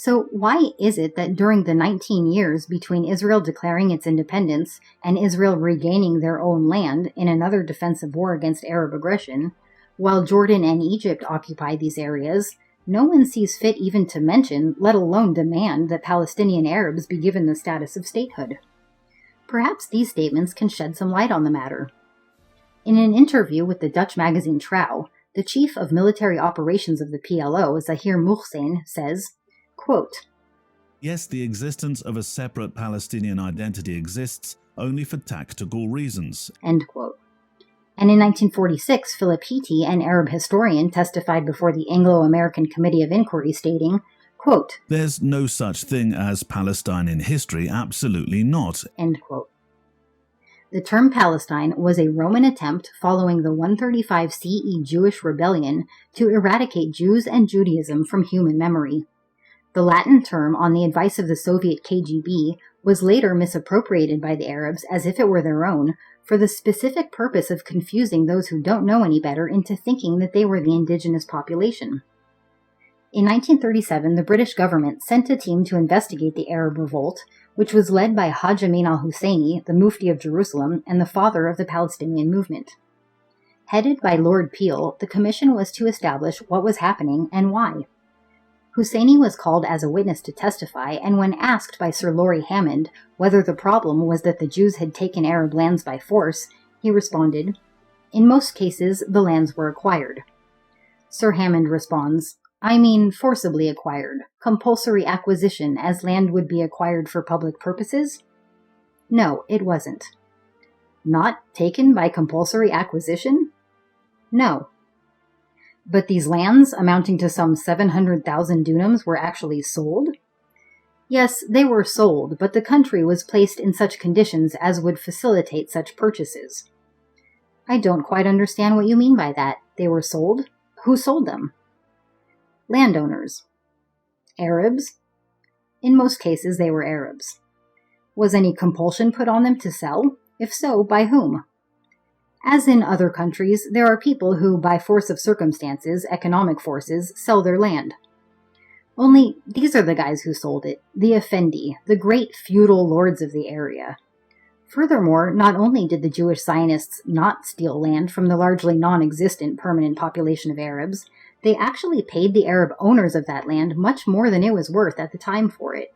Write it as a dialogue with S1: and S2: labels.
S1: So why is it that during the 19 years between Israel declaring its independence and Israel regaining their own land in another defensive war against Arab aggression, while Jordan and Egypt occupy these areas, no one sees fit even to mention, let alone demand, that Palestinian Arabs be given the status of statehood? Perhaps these statements can shed some light on the matter. In an interview with the Dutch magazine Trouw, the chief of military operations of the PLO, Zahir Mohsen, says, quote,
S2: "Yes, the existence of a separate Palestinian identity exists only for tactical reasons."
S1: End quote. And in 1946, Philip Heaty, an Arab historian, testified before the Anglo-American Committee of Inquiry stating, quote,
S2: "There's no such thing as Palestine in history, absolutely not."
S1: End quote. The term Palestine was a Roman attempt following the 135 CE Jewish rebellion to eradicate Jews and Judaism from human memory. The Latin term, on the advice of the Soviet KGB, was later misappropriated by the Arabs as if it were their own, for the specific purpose of confusing those who don't know any better into thinking that they were the indigenous population. In 1937, the British government sent a team to investigate the Arab revolt, which was led by Haj Amin al-Husseini, the Mufti of Jerusalem and the father of the Palestinian movement. Headed by Lord Peel, the commission was to establish what was happening and why. Husseini was called as a witness to testify, and when asked by Sir Laurie Hammond whether the problem was that the Jews had taken Arab lands by force, he responded, "In most cases, the lands were acquired." Sir Hammond responds, "I mean forcibly acquired, compulsory acquisition as land would be acquired for public purposes? No, it wasn't." Not taken by compulsory acquisition? No. But these lands, amounting to some 700,000 dunams, were actually sold? Yes, they were sold, but the country was placed in such conditions as would facilitate such purchases. I don't quite understand what you mean by that. They were sold? Who sold them? Landowners. Arabs? In most cases, they were Arabs. Was any compulsion put on them to sell? If so, by whom? As in other countries, there are people who, by force of circumstances, economic forces, sell their land. Only, these are the guys who sold it, the Effendi, the great feudal lords of the area. Furthermore, not only did the Jewish Zionists not steal land from the largely non-existent permanent population of Arabs, they actually paid the Arab owners of that land much more than it was worth at the time for it.